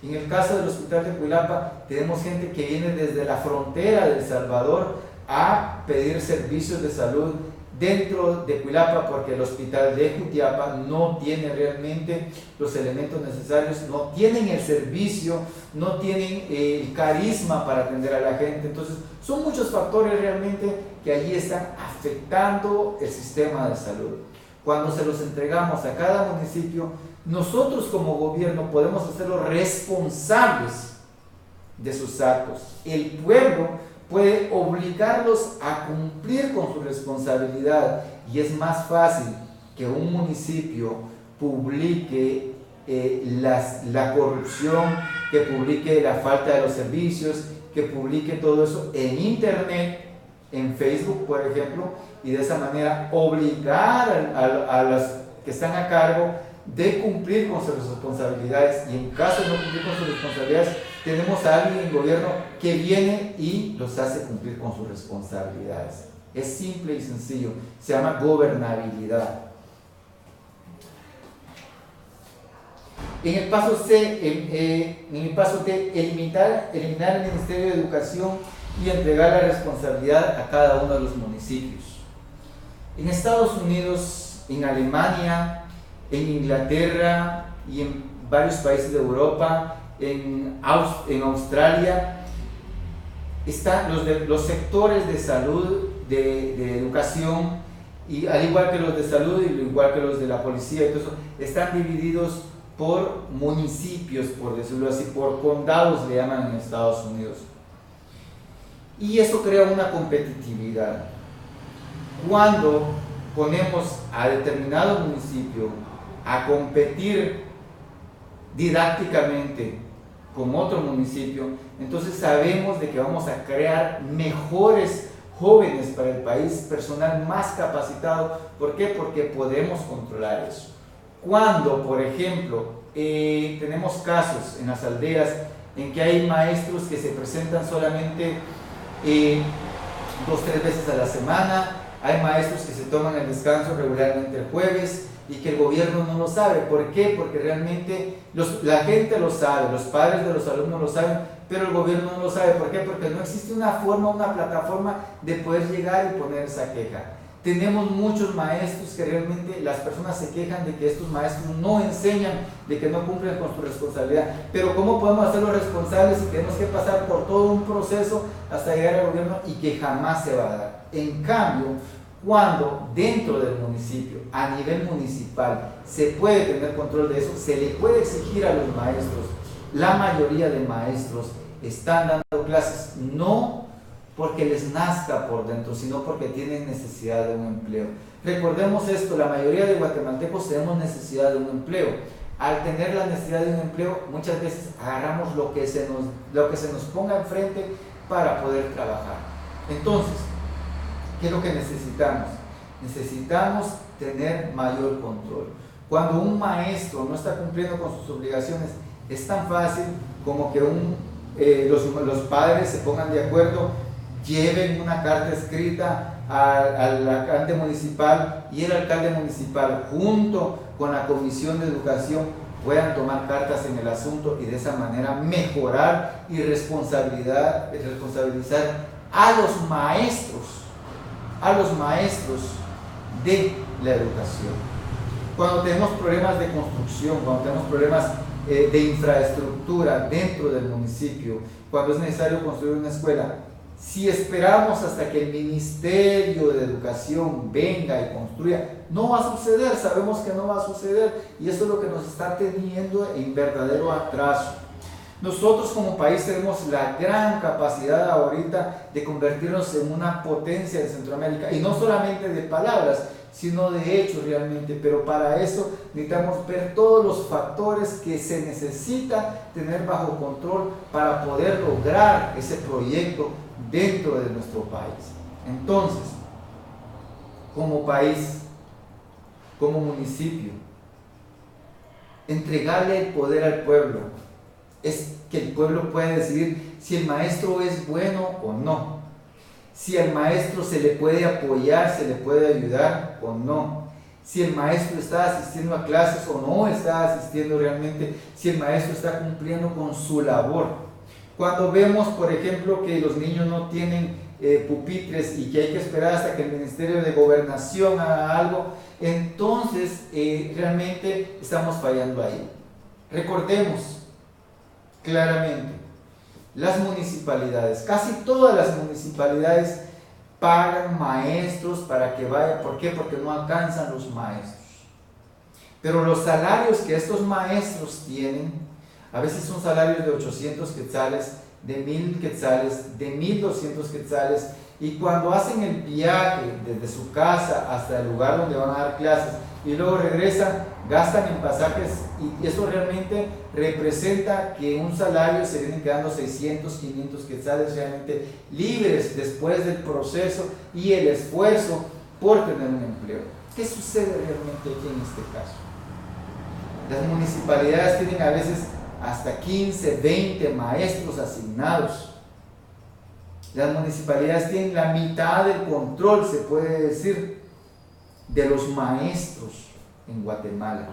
Speaker 1: En el caso del hospital de Cuilapa, tenemos gente que viene desde la frontera de El Salvador a pedir servicios de salud dentro de Cuilapa, porque el hospital de Jutiapa no tiene realmente los elementos necesarios, no tienen el servicio, no tienen el carisma para atender a la gente. Entonces son muchos factores realmente que allí están afectando el sistema de salud. Cuando se los entregamos a cada municipio, nosotros como gobierno podemos hacerlos responsables de sus actos. El pueblo puede obligarlos a cumplir con su responsabilidad, y es más fácil que un municipio publique la corrupción, que publique la falta de los servicios, que publique todo eso en internet, en Facebook, por ejemplo, y de esa manera obligar a los que están a cargo de cumplir con sus responsabilidades. Y en caso de no cumplir con sus responsabilidades, tenemos a alguien en gobierno que viene y los hace cumplir con sus responsabilidades. Es simple y sencillo, se llama gobernabilidad. En el paso C, eliminar el Ministerio de Educación y entregar la responsabilidad a cada uno de los municipios. En Estados Unidos, en Alemania, en Inglaterra y en varios países de Europa, en Australia, están los sectores de salud, de educación, y al igual que los de salud y al igual que los de la policía, y todo eso, están divididos por municipios, por decirlo así, por condados le llaman en Estados Unidos. Y eso crea una competitividad. Cuando ponemos a determinado municipio a competir didácticamente con otro municipio, entonces sabemos de que vamos a crear mejores jóvenes para el país, personal más capacitado. ¿Por qué? Porque podemos controlar eso. Cuando, por ejemplo, tenemos casos en las aldeas en que hay maestros que se presentan solamente 2 o 3 veces a la semana, hay maestros que se toman el descanso regularmente el jueves y que el gobierno no lo sabe. ¿Por qué? Porque realmente la gente lo sabe, los padres de los alumnos lo saben, pero el gobierno no lo sabe. ¿Por qué? Porque no existe una forma, una plataforma de poder llegar y poner esa queja. Tenemos muchos maestros que realmente las personas se quejan de que estos maestros no enseñan, de que no cumplen con su responsabilidad. Pero ¿cómo podemos hacerlos responsables si tenemos que pasar por todo un proceso hasta llegar al gobierno y que jamás se va a dar? En cambio, cuando dentro del municipio, a nivel municipal, se puede tener control de eso, se le puede exigir a los maestros. La mayoría de maestros están dando clases no porque les nazca por dentro, sino porque tienen necesidad de un empleo. Recordemos esto, la mayoría de guatemaltecos tenemos necesidad de un empleo. Al tener la necesidad de un empleo, muchas veces agarramos lo que se nos ponga enfrente para poder trabajar. Entonces, ¿qué es lo que necesitamos? Necesitamos tener mayor control. Cuando un maestro no está cumpliendo con sus obligaciones, es tan fácil como que los padres se pongan de acuerdo, lleven una carta escrita al alcalde municipal y el alcalde municipal junto con la comisión de educación puedan tomar cartas en el asunto y de esa manera mejorar y responsabilizar a los maestros de la educación. Cuando tenemos problemas de construcción, cuando tenemos problemas de infraestructura dentro del municipio, cuando es necesario construir una escuela, si esperamos hasta que el Ministerio de Educación venga y construya, no va a suceder, sabemos que no va a suceder y eso es lo que nos está teniendo en verdadero atraso. Nosotros como país tenemos la gran capacidad ahorita de convertirnos en una potencia de Centroamérica y no solamente de palabras, sino de hechos realmente, pero para eso necesitamos ver todos los factores que se necesita tener bajo control para poder lograr ese proyecto dentro de nuestro país. Entonces, como país, como municipio, entregarle el poder al pueblo es que el pueblo pueda decidir si el maestro es bueno o no, si al maestro se le puede apoyar, se le puede ayudar o no, si el maestro está asistiendo a clases o no está asistiendo realmente, si el maestro está cumpliendo con su labor. Cuando vemos, por ejemplo, que los niños no tienen pupitres y que hay que esperar hasta que el Ministerio de Gobernación haga algo, entonces realmente estamos fallando ahí. Recordemos claramente, las municipalidades, casi todas las municipalidades pagan maestros para que vayan. ¿Por qué? Porque no alcanzan los maestros. Pero los salarios que estos maestros tienen, a veces son salarios de 800 quetzales, de 1000 quetzales, de 1200 quetzales, y cuando hacen el viaje desde su casa hasta el lugar donde van a dar clases y luego regresan, gastan en pasajes y eso realmente representa que un salario se viene quedando 600, 500 quetzales realmente libres después del proceso y el esfuerzo por tener un empleo. ¿Qué sucede realmente aquí en este caso? Las municipalidades tienen a veces hasta 15, 20 maestros asignados. Las municipalidades tienen la mitad del control, se puede decir, de los maestros en Guatemala.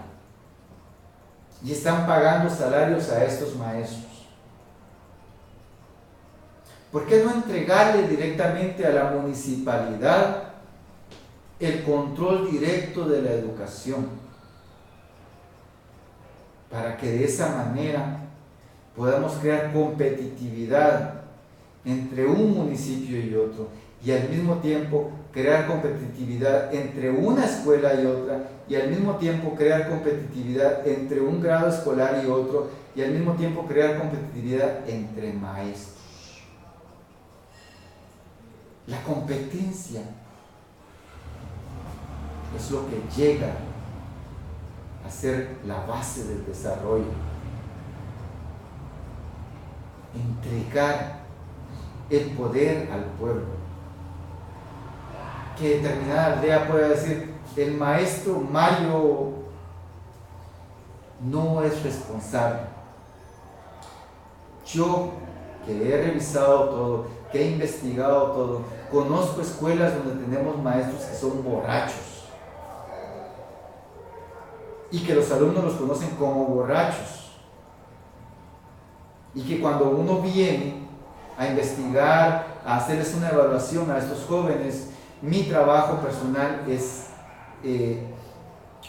Speaker 1: Y están pagando salarios a estos maestros. ¿Por qué no entregarle directamente a la municipalidad el control directo de la educación? Para que de esa manera podamos crear competitividad entre un municipio y otro y al mismo tiempo crear competitividad entre una escuela y otra y al mismo tiempo crear competitividad entre un grado escolar y otro y al mismo tiempo crear competitividad entre maestros. La competencia es lo que llega a ser la base del desarrollo. Entregar el poder al pueblo. Que determinada aldea pueda decir, el maestro Mario no es responsable. Yo, que he revisado todo, que he investigado todo, conozco escuelas donde tenemos maestros que son borrachos y que los alumnos los conocen como borrachos, y que cuando uno viene a investigar, a hacerles una evaluación a estos jóvenes, mi trabajo personal es,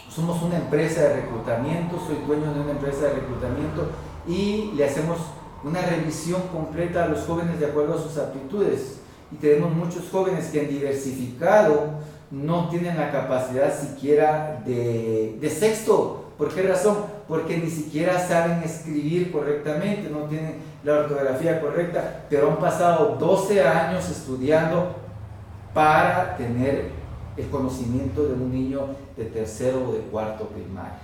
Speaker 1: somos una empresa de reclutamiento, soy dueño de una empresa de reclutamiento y le hacemos una revisión completa a los jóvenes de acuerdo a sus aptitudes, y tenemos muchos jóvenes que han diversificado, no tienen la capacidad siquiera de sexto. ¿Por qué razón? Porque ni siquiera saben escribir correctamente, no tienen la ortografía correcta, pero han pasado 12 años estudiando para tener el conocimiento de un niño de tercero o de cuarto primaria.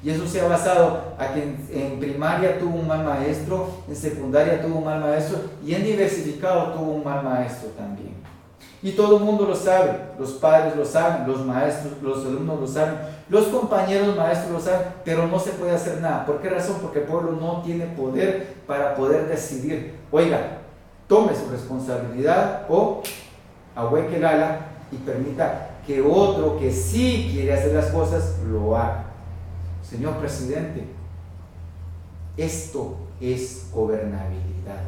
Speaker 1: Y eso se ha basado a que en primaria tuvo un mal maestro, en secundaria tuvo un mal maestro, y en diversificado tuvo un mal maestro también. Y todo el mundo lo sabe, los padres lo saben, los maestros, los alumnos lo saben, los compañeros maestros lo saben, pero no se puede hacer nada. ¿Por qué razón? Porque el pueblo no tiene poder para poder decidir, oiga, tome su responsabilidad o ahueque el ala y permita que otro que sí quiere hacer las cosas lo haga. Señor presidente, esto es gobernabilidad.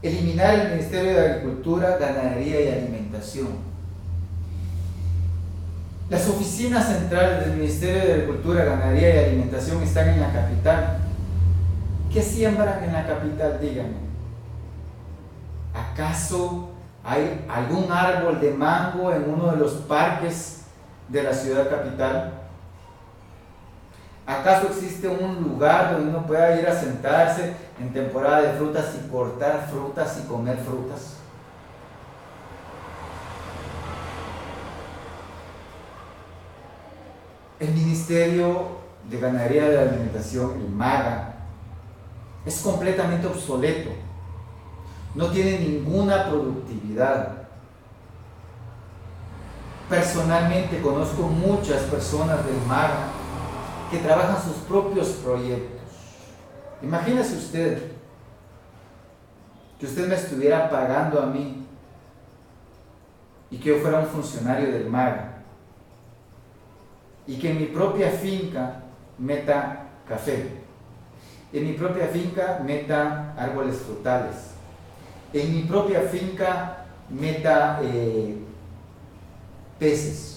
Speaker 1: Eliminar el Ministerio de Agricultura, Ganadería y Alimentación. Las oficinas centrales del Ministerio de Agricultura, Ganadería y Alimentación están en la capital. ¿Qué siembran en la capital? Díganme. ¿Acaso hay algún árbol de mango en uno de los parques de la ciudad capital? ¿Acaso existe un lugar donde uno pueda ir a sentarse en temporada de frutas y cortar frutas y comer frutas? El Ministerio de Ganadería y de Alimentación, el MAGA, es completamente obsoleto. No tiene ninguna productividad. Personalmente conozco muchas personas del MAGA que trabajan sus propios proyectos. Imagínese usted que usted me estuviera pagando a mí y que yo fuera un funcionario del MAGA y que en mi propia finca meta café, en mi propia finca meta árboles frutales, en mi propia finca meta peces,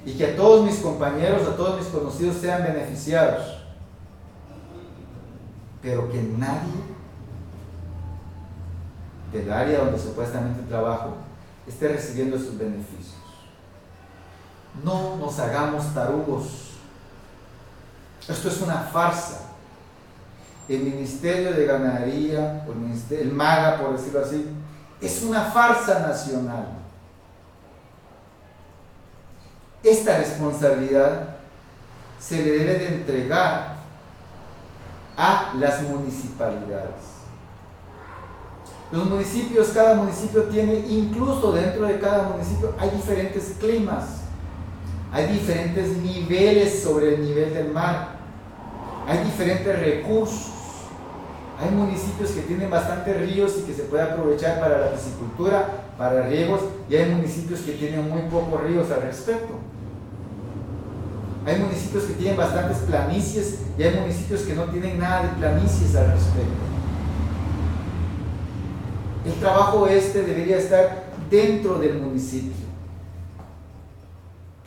Speaker 1: y que a todos mis compañeros, a todos mis conocidos sean beneficiados, pero que nadie del área donde supuestamente trabajo esté recibiendo esos beneficios. No nos hagamos tarugos. Esto es una farsa. El Ministerio de Ganadería, el MAGA, por decirlo así, es una farsa nacional. Esta responsabilidad se le debe de entregar a las municipalidades. Los municipios, cada municipio tiene, incluso dentro de cada municipio hay diferentes climas, hay diferentes niveles sobre el nivel del mar, hay diferentes recursos. Hay municipios que tienen bastantes ríos y que se puede aprovechar para la piscicultura, para riegos, y hay municipios que tienen muy pocos ríos al respecto. Hay municipios que tienen bastantes planicies y hay municipios que no tienen nada de planicies al respecto. El trabajo debería estar dentro del municipio.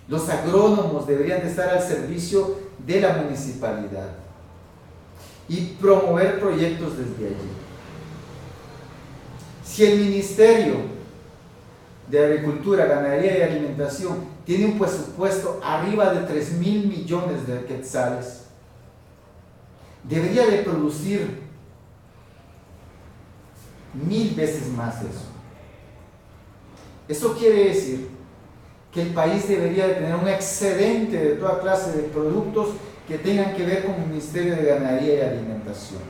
Speaker 1: Los agrónomos deberían de estar al servicio de la municipalidad y promover proyectos desde allí. Si el Ministerio de Agricultura, Ganadería y Alimentación tiene un presupuesto arriba de 3,000 millones de quetzales, debería de producir 1000 veces más eso. Eso quiere decir que el país debería de tener un excedente de toda clase de productos que tengan que ver con el Ministerio de Ganadería y Alimentación.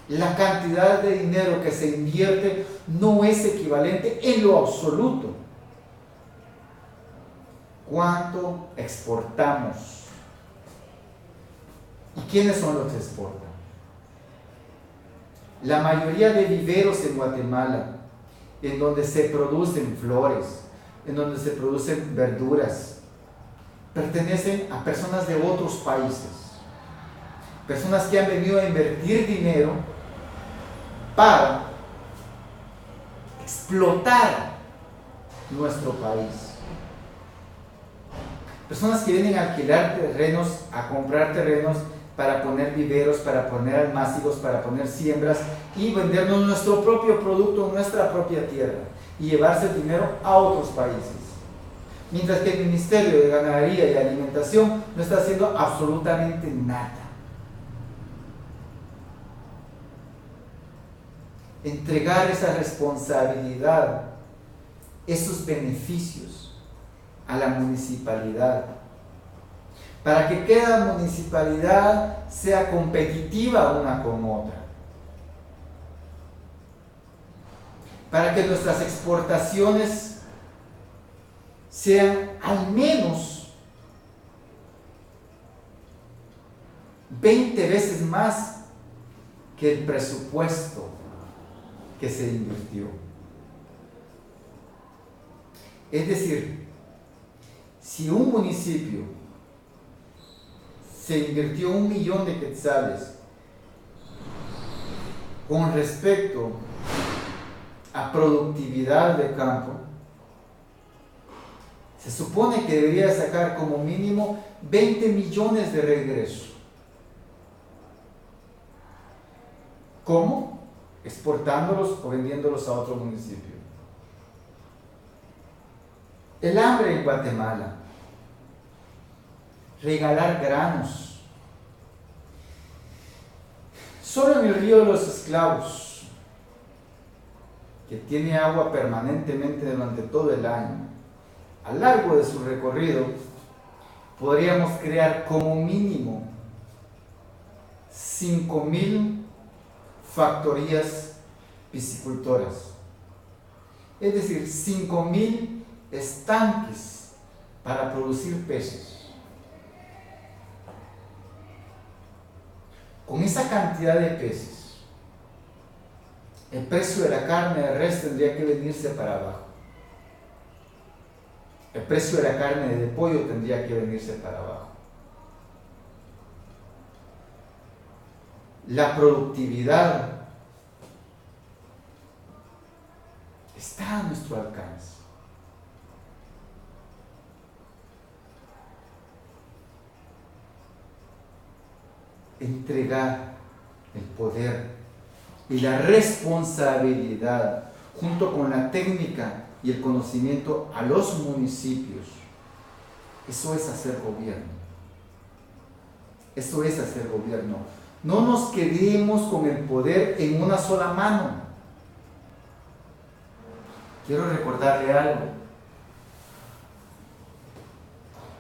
Speaker 1: La cantidad de dinero que se invierte no es equivalente en lo absoluto ¿Cuánto exportamos? ¿Y quiénes son los que exportan? La mayoría de viveros en Guatemala, en donde se producen flores, en donde se producen verduras, pertenecen a personas de otros países. Personas que han venido a invertir dinero para explotar nuestro país. Personas que vienen a alquilar terrenos, a comprar terrenos para poner viveros, para poner almácigos, para poner siembras y vendernos nuestro propio producto, nuestra propia tierra y llevarse el dinero a otros países. Mientras que el Ministerio de Ganadería y Alimentación no está haciendo absolutamente nada. Entregar esa responsabilidad, esos beneficios a la municipalidad, para que cada municipalidad sea competitiva una con otra, para que nuestras exportaciones sean al menos 20 veces más que el presupuesto que se invirtió. Es decir, si un municipio se invirtió 1 millón de quetzales con respecto a productividad de campo, se supone que debería sacar como mínimo 20 millones de regreso. ¿Cómo? Exportándolos o vendiéndolos a otro municipio. El hambre en Guatemala, regalar granos. Solo en el río de los Esclavos, que tiene agua permanentemente durante todo el año, a lo largo de su recorrido, podríamos crear como mínimo 5,000 factorías piscicultoras, es decir, 5,000 estanques para producir peces. Con esa cantidad de peces, el precio de la carne de res tendría que venirse para abajo. El precio de la carne de pollo tendría que venirse para abajo. La productividad está a nuestro alcance. Entregar el poder y la responsabilidad junto con la técnica y el conocimiento a los municipios, eso es hacer gobierno. Eso es hacer gobierno. No nos quedemos con el poder en una sola mano. Quiero recordarle algo.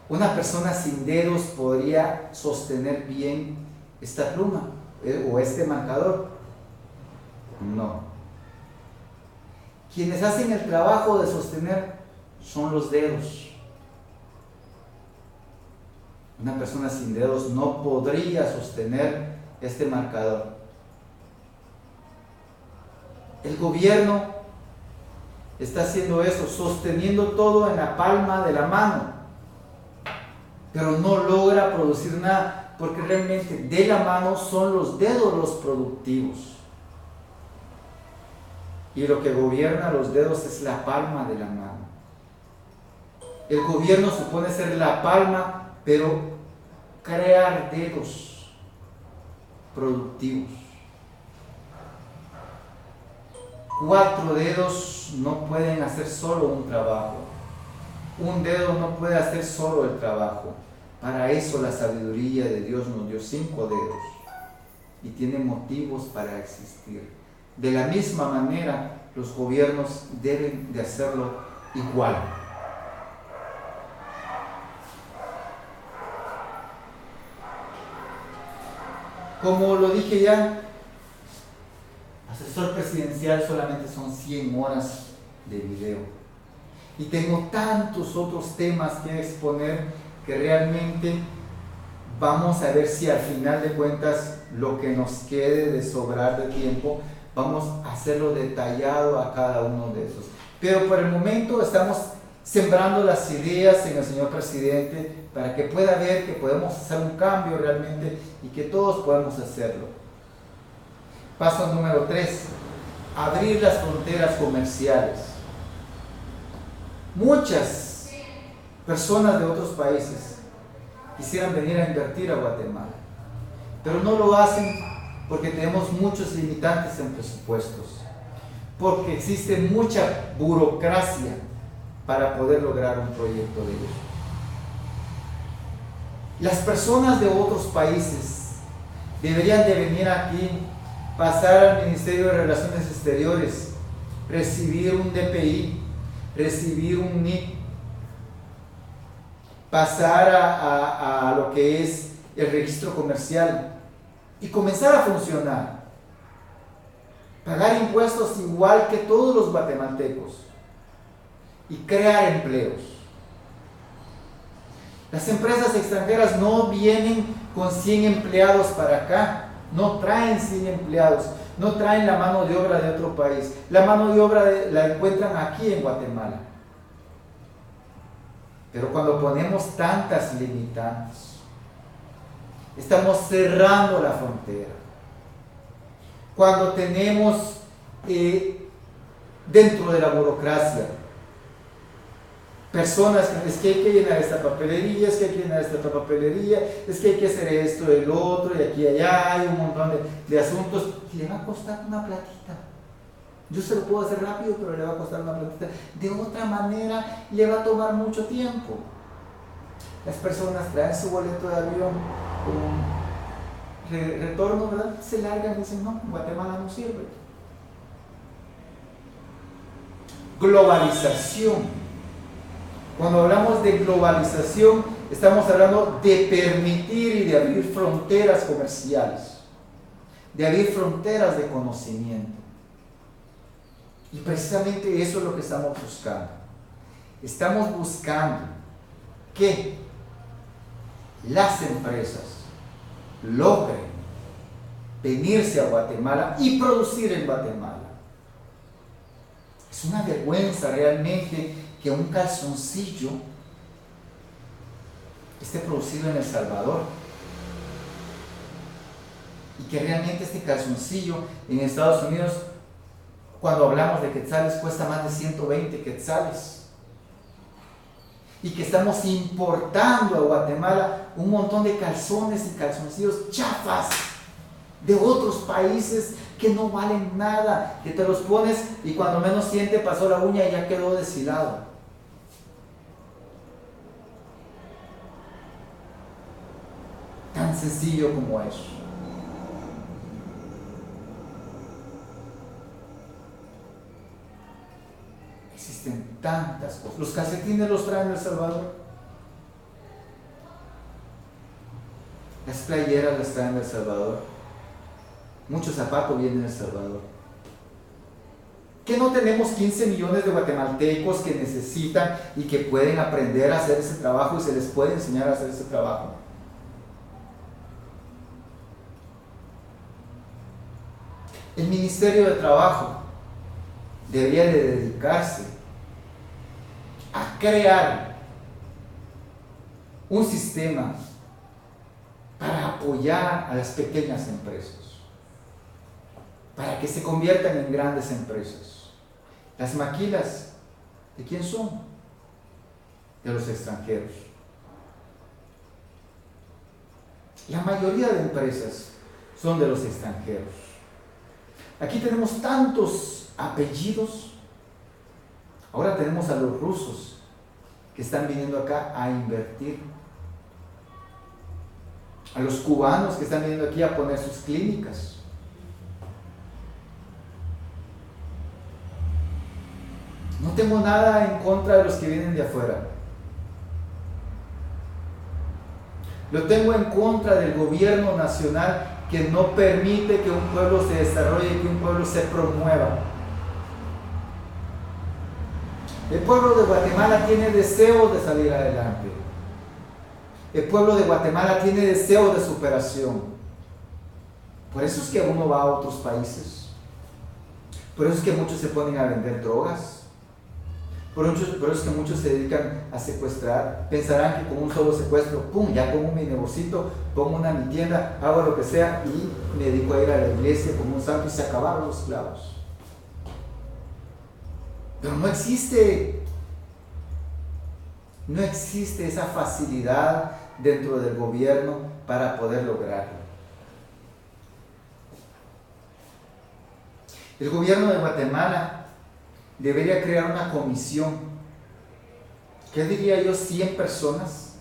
Speaker 1: Una persona sin dedos podría sostener bien esta pluma o este marcador. No. Quienes hacen el trabajo de sostener son los dedos. Una persona sin dedos no podría sostener este marcador. El gobierno está haciendo eso, sosteniendo todo en la palma de la mano, pero no logra producir nada, porque realmente de la mano son los dedos los productivos. Y lo que gobierna los dedos es la palma de la mano. El gobierno supone ser la palma, pero crear dedos productivos. 4 dedos no pueden hacer solo un trabajo. Un dedo no puede hacer solo el trabajo. Para eso la sabiduría de Dios nos dio 5 dedos y tiene motivos para existir. De la misma manera, los gobiernos deben de hacerlo igual. Como lo dije ya, asesor presidencial solamente son 100 horas de video. Y tengo tantos otros temas que exponer que realmente vamos a ver si al final de cuentas lo que nos quede de sobrar de tiempo, vamos a hacerlo detallado a cada uno de esos. Pero por el momento estamos sembrando las ideas en el señor presidente para que pueda ver que podemos hacer un cambio realmente y que todos podemos hacerlo. Paso número 3, abrir las fronteras comerciales. Muchas personas de otros países quisieran venir a invertir a Guatemala, pero no lo hacen porque tenemos muchos limitantes en presupuestos, porque existe mucha burocracia para poder lograr un proyecto de ellos. Las personas de otros países deberían de venir aquí, pasar al Ministerio de Relaciones Exteriores, recibir un DPI, recibir un NIC, pasar a lo que es el registro comercial y comenzar a funcionar, pagar impuestos igual que todos los guatemaltecos y crear empleos. Las empresas extranjeras no vienen con 100 empleados para acá, no traen 100 empleados, no traen la mano de obra de otro país, la mano de obra la encuentran aquí en Guatemala. Pero cuando ponemos tantas limitantes, estamos cerrando la frontera. Cuando tenemos dentro de la burocracia personas que es que hay que llenar esta papelería, es que hay que llenar esta otra papelería, es que hay que hacer esto, el otro, y aquí y allá hay un montón de asuntos, y le va a costar una platita. Yo se lo puedo hacer rápido, pero le va a costar una platita. De otra manera, le va a tomar mucho tiempo. Las personas traen su boleto de avión con retorno, ¿verdad? Se largan y dicen, no, Guatemala no sirve. Globalización. Cuando hablamos de globalización, estamos hablando de permitir y de abrir fronteras comerciales, de abrir fronteras de conocimiento. Y precisamente eso es lo que estamos buscando. Estamos buscando que las empresas logren venirse a Guatemala y producir en Guatemala. Es una vergüenza realmente que un calzoncillo esté producido en El Salvador y que realmente este calzoncillo en Estados Unidos, cuando hablamos de quetzales, cuesta más de 120 quetzales y que estamos importando a Guatemala un montón de calzones y calzoncillos chafas de otros países que no valen nada, que te los pones y cuando menos siente pasó la uña y ya quedó deshilado. Tan sencillo como eso. Existen tantas cosas. Los calcetines los traen de El Salvador. Las playeras las traen de El Salvador. Muchos zapatos vienen de El Salvador. ¿Que no tenemos 15 millones de guatemaltecos que necesitan y que pueden aprender a hacer ese trabajo y se les puede enseñar a hacer ese trabajo? El Ministerio de Trabajo debería de dedicarse a crear un sistema para apoyar a las pequeñas empresas, para que se conviertan en grandes empresas. Las maquilas, ¿de quién son? De los extranjeros. La mayoría de empresas son de los extranjeros. Aquí tenemos tantos apellidos. Ahora tenemos a los rusos que están viniendo acá a invertir, a los cubanos que están viniendo aquí a poner sus clínicas. No tengo nada en contra de los que vienen de afuera. Lo tengo en contra del gobierno nacional que no permite que un pueblo se desarrolle y que un pueblo se promueva. El pueblo de Guatemala tiene deseo de salir adelante. El pueblo de Guatemala tiene deseo de superación. Por eso es que uno va a otros países. Por eso es que muchos se ponen a vender drogas. Por eso es que muchos se dedican a secuestrar. Pensarán que con un solo secuestro, pum, ya pongo mi negocito, pongo mi tienda, hago lo que sea y me dedico a ir a la iglesia como un santo y se acabaron los clavos. Pero no existe esa facilidad dentro del gobierno para poder lograrlo. El gobierno de Guatemala debería crear una comisión, ¿qué diría yo? 100 personas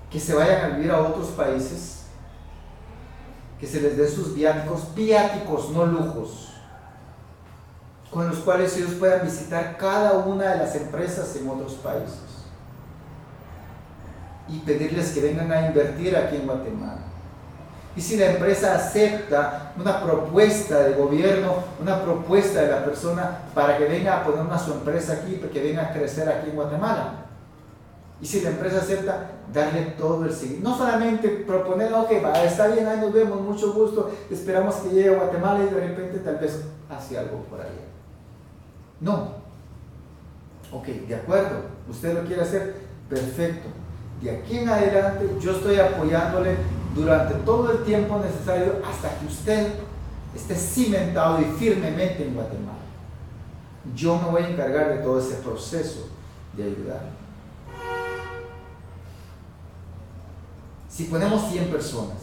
Speaker 1: que se vayan a vivir a otros países, que se les den sus viáticos, no lujos, con los cuales ellos puedan visitar cada una de las empresas en otros países y pedirles que vengan a invertir aquí en Guatemala. Y si la empresa acepta una propuesta del gobierno, una propuesta de la persona para que venga a poner su empresa aquí, para que venga a crecer aquí en Guatemala. Y si la empresa acepta, darle todo el seguimiento. No solamente proponer, ok, está bien, ahí nos vemos, mucho gusto, esperamos que llegue a Guatemala y de repente tal vez hace algo por ahí. No. Ok, de acuerdo, usted lo quiere hacer, perfecto. De aquí en adelante yo estoy apoyándole durante todo el tiempo necesario hasta que usted esté cimentado y firmemente en Guatemala. Yo me voy a encargar de todo ese proceso de ayudar. Si ponemos 100 personas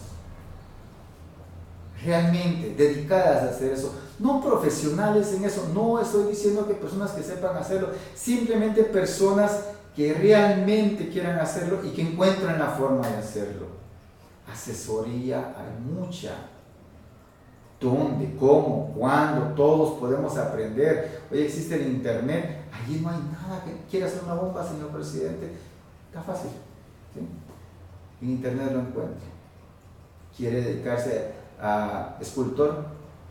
Speaker 1: realmente dedicadas a hacer eso, no profesionales en eso, no estoy diciendo que personas que sepan hacerlo, simplemente personas que realmente quieran hacerlo y que encuentran la forma de hacerlo. Asesoría hay mucha. ¿Dónde? ¿Cómo? ¿Cuándo? Todos podemos aprender. Hoy existe el internet. Allí no hay nada. ¿Quiere hacer una bomba, señor presidente? Está fácil, ¿sí? En internet lo encuentra. ¿Quiere dedicarse a escultor?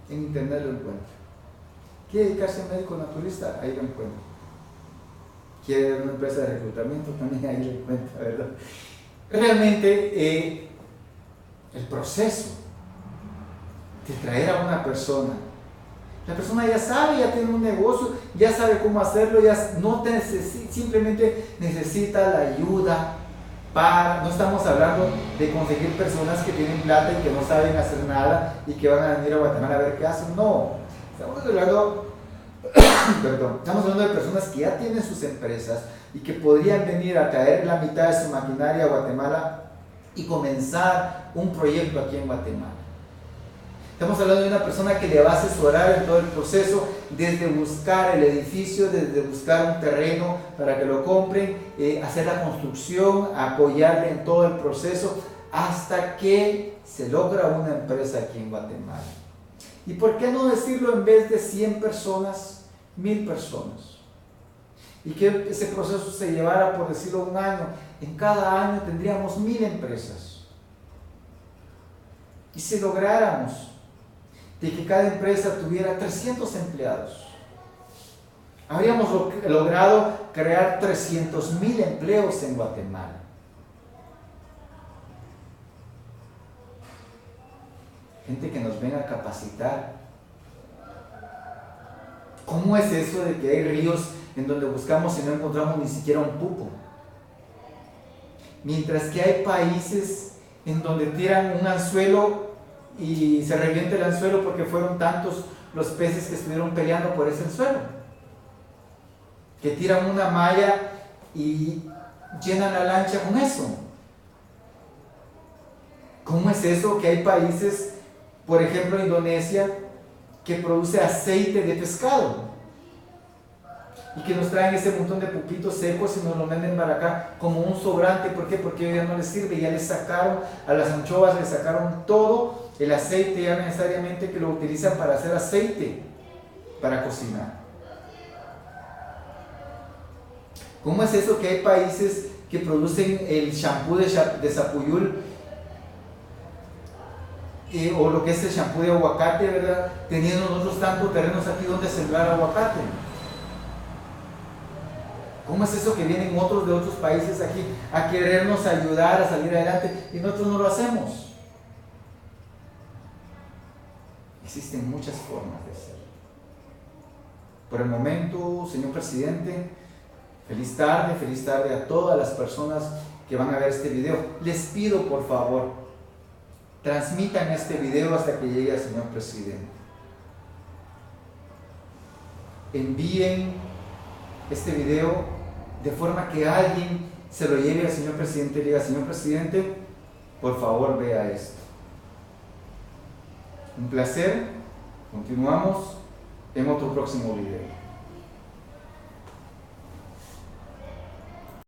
Speaker 1: En internet lo encuentra. ¿Quiere dedicarse a médico naturalista? Ahí lo encuentra. ¿Quiere una empresa de reclutamiento? También ahí lo encuentra, ¿verdad? Realmente el proceso de traer a una persona, la persona ya sabe, ya tiene un negocio, ya sabe cómo hacerlo, ya no simplemente necesita la ayuda no estamos hablando de conseguir personas que tienen plata y que no saben hacer nada y que van a venir a Guatemala a ver qué hacen, no, estamos hablando estamos hablando de personas que ya tienen sus empresas y que podrían venir a traer la mitad de su maquinaria a Guatemala y comenzar un proyecto aquí en Guatemala. Estamos hablando de una persona que le va a asesorar en todo el proceso, desde buscar el edificio, desde buscar un terreno para que lo compren, hacer la construcción, apoyarle en todo el proceso, hasta que se logra una empresa aquí en Guatemala. ¿Y por qué no decirlo en vez de 100 personas, 1000 personas? Y que ese proceso se llevara, por decirlo, un año. En cada año tendríamos 1000 empresas. Y si lográramos de que cada empresa tuviera 300 empleados, habríamos logrado crear 300,000 empleos en Guatemala. Gente que nos venga a capacitar. ¿Cómo es eso de que hay ríos en donde buscamos y no encontramos ni siquiera un pupo? Mientras que hay países en donde tiran un anzuelo y se revienta el anzuelo porque fueron tantos los peces que estuvieron peleando por ese anzuelo, que tiran una malla y llenan la lancha con eso. ¿Cómo es eso que hay países, por ejemplo Indonesia, que produce aceite de pescado y que nos traen ese montón de pupitos secos y nos lo venden para acá como un sobrante? ¿Por qué? Porque ya no les sirve, ya les sacaron a las anchoas, les sacaron todo el aceite, ya necesariamente que lo utilizan para hacer aceite para cocinar. ¿Cómo es eso que hay países que producen el shampoo de Sapuyul o lo que es el shampoo de aguacate, ¿verdad? Teniendo nosotros tantos terrenos aquí donde sembrar aguacate. ¿Cómo es eso que vienen otros de otros países aquí a querernos ayudar a salir adelante y nosotros no lo hacemos? Existen muchas formas de hacerlo. Por el momento, señor presidente, feliz tarde a todas las personas que van a ver este video. Les pido por favor, transmitan este video hasta que llegue al señor presidente. Envíen este video de forma que alguien se lo lleve al señor presidente y le diga: señor presidente, por favor vea esto. Un placer. Continuamos en otro próximo video.